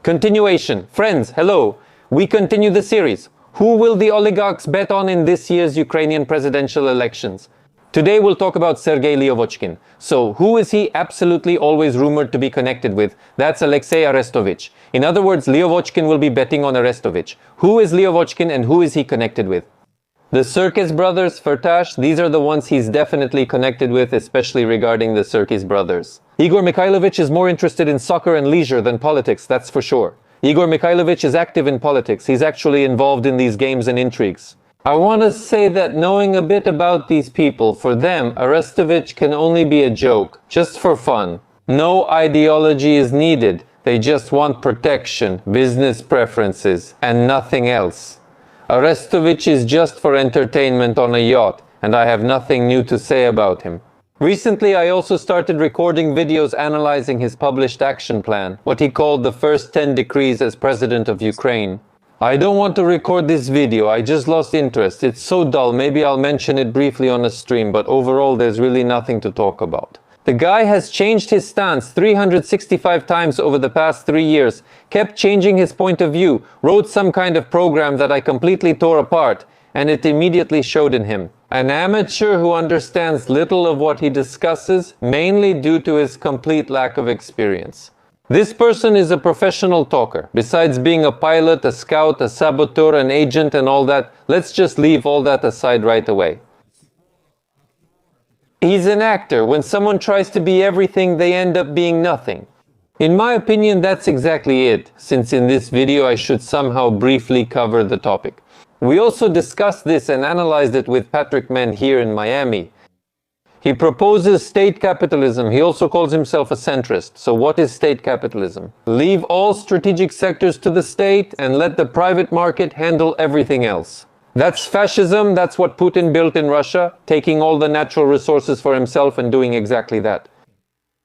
Continuation. Friends, hello. We continue the series. Who will the oligarchs bet on in this year's Ukrainian presidential elections? Today we'll talk about Sergei Levochkin. So, who is he absolutely always rumored to be connected with? That's Alexei Arestovich. In other words, Levochkin will be betting on Arestovich. Who is Levochkin and who is he connected with? The Serkis brothers, Firtash, these are the ones he's definitely connected with, especially regarding the Serkis brothers. Igor Mikhailovich is more interested in soccer and leisure than politics, that's for sure. Igor Mikhailovich is active in politics. He's actually involved in these games and intrigues. I want to say that knowing a bit about these people, for them, Arestovich can only be a joke, just for fun. No ideology is needed. They just want protection, business preferences, and nothing else. Arestovich is just for entertainment on a yacht, and I have nothing new to say about him. Recently, I also started recording videos analyzing his published action plan, what he called the first 10 decrees as president of Ukraine. I don't want to record this video, I just lost interest. It's so dull, maybe I'll mention it briefly on a stream, but overall there's really nothing to talk about. The guy has changed his stance 365 times over the past 3 years, kept changing his point of view, wrote some kind of program that I completely tore apart, and it immediately showed in him. An amateur who understands little of what he discusses, mainly due to his complete lack of experience. This person is a professional talker. Besides being a pilot, a scout, a saboteur, an agent and all that, let's just leave all that aside right away. He's an actor. When someone tries to be everything, they end up being nothing. In my opinion, that's exactly it, since in this video I should somehow briefly cover the topic. We also discussed this and analyzed it with Patrick Mann here in Miami. He proposes state capitalism. He also calls himself a centrist. So what is state capitalism? Leave all strategic sectors to the state and let the private market handle everything else. That's fascism. That's what Putin built in Russia, taking all the natural resources for himself and doing exactly that.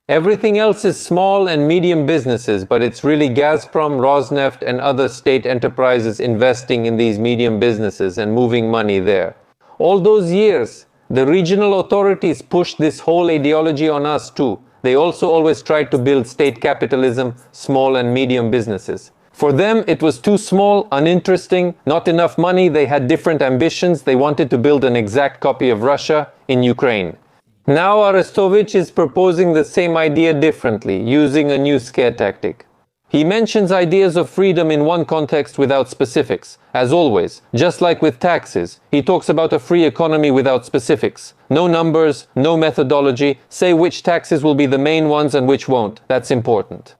Everything else is small and medium businesses, but it's really Gazprom, Rosneft and other state enterprises investing in these medium businesses and moving money there. All those years, the regional authorities pushed this whole ideology on us too. They also always tried to build state capitalism, small and medium businesses. For them, it was too small, uninteresting, not enough money, they had different ambitions, they wanted to build an exact copy of Russia in Ukraine. Now Arestovich is proposing the same idea differently, using a new scare tactic. He mentions ideas of freedom in one context without specifics. As always, just like with taxes, he talks about a free economy without specifics. No numbers, no methodology, say which taxes will be the main ones and which won't. That's important.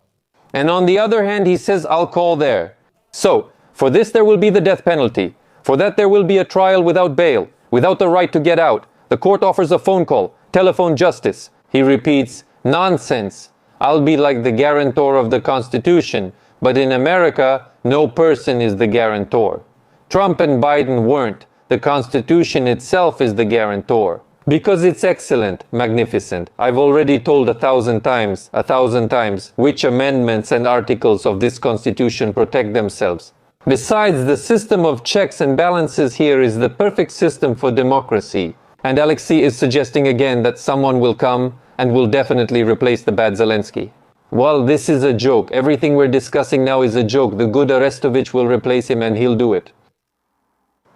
And on the other hand, he says, I'll call there. So, for this there will be the death penalty. For that there will be a trial without bail, without the right to get out. The court offers a phone call, telephone justice. He repeats, nonsense. I'll be like the guarantor of the Constitution, but in America, no person is the guarantor. Trump and Biden weren't. The Constitution itself is the guarantor. Because it's excellent, magnificent. I've already told 1,000 times, which amendments and articles of this Constitution protect themselves. Besides, the system of checks and balances here is the perfect system for democracy. And Alexei is suggesting again that someone will come and will definitely replace the bad Zelensky. Well, this is a joke. Everything we're discussing now is a joke. The good Arestovich will replace him and he'll do it.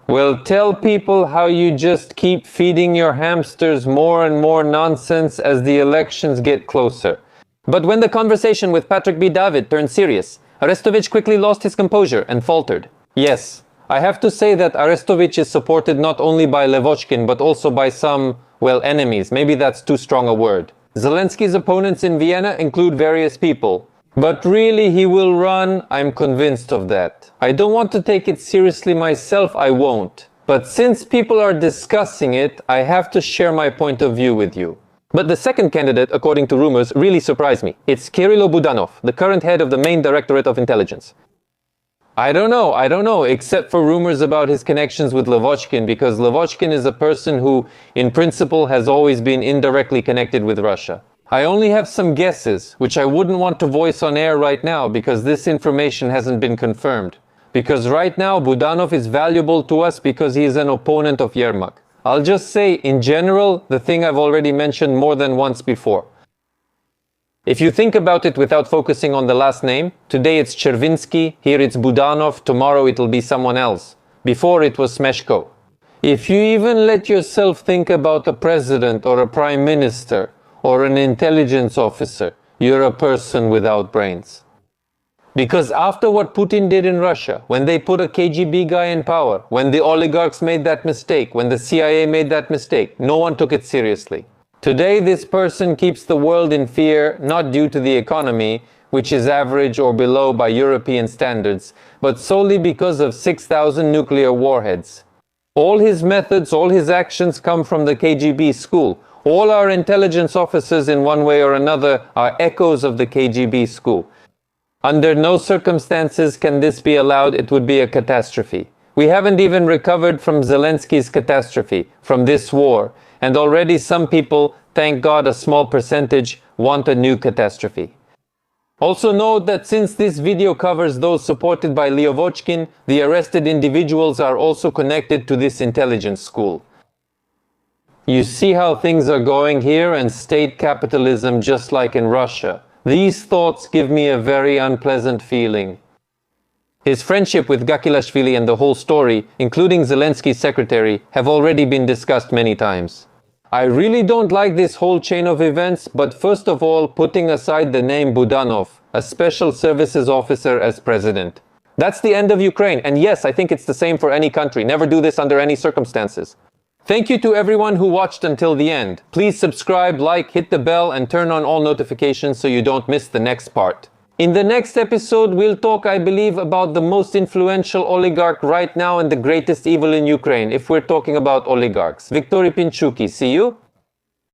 Well, tell people how you just keep feeding your hamsters more and more nonsense as the elections get closer. But when the conversation with Patrick B. David turned serious, Arestovich quickly lost his composure and faltered. Yes, I have to say that Arestovich is supported not only by Levochkin but also by some, well, enemies. Maybe that's too strong a word. Zelensky's opponents in Vienna include various people. But really he will run, I'm convinced of that. I don't want to take it seriously myself, I won't. But since people are discussing it, I have to share my point of view with you. But the second candidate, according to rumors, really surprised me. It's Budanov, the current head of the main Directorate of Intelligence. I don't know, except for rumors about his connections with Levochkin, because Levochkin is a person who, in principle, has always been indirectly connected with Russia. I only have some guesses, which I wouldn't want to voice on air right now because this information hasn't been confirmed. Because right now Budanov is valuable to us because he is an opponent of Yermak. I'll just say, in general, the thing I've already mentioned more than once before. If you think about it without focusing on the last name, today it's Chervinsky, here it's Budanov, tomorrow it'll be someone else. Before it was Smeshko. If you even let yourself think about a president or a prime minister or an intelligence officer, you're a person without brains. Because after what Putin did in Russia, when they put a KGB guy in power, when the oligarchs made that mistake, when the CIA made that mistake, no one took it seriously. Today, this person keeps the world in fear, not due to the economy, which is average or below by European standards, but solely because of 6,000 nuclear warheads. All his methods, all his actions come from the KGB school. All our intelligence officers in one way or another are echoes of the KGB school. Under no circumstances can this be allowed. It would be a catastrophe. We haven't even recovered from Zelensky's catastrophe, from this war, and already some people, thank God a small percentage, want a new catastrophe. Also note that since this video covers those supported by Levochkin, the arrested individuals are also connected to this intelligence school. You see how things are going here and state capitalism just like in Russia. These thoughts give me a very unpleasant feeling. His friendship with Gakilashvili and the whole story, including Zelensky's secretary, have already been discussed many times. I really don't like this whole chain of events, but first of all, putting aside the name Budanov, a special services officer as president. That's the end of Ukraine, and yes, I think it's the same for any country. Never do this under any circumstances. Thank you to everyone who watched until the end. Please subscribe, like, hit the bell, and turn on all notifications so you don't miss the next part. In the next episode, we'll talk, I believe, about the most influential oligarch right now and the greatest evil in Ukraine, if we're talking about oligarchs. Victory Pinchuki. See you?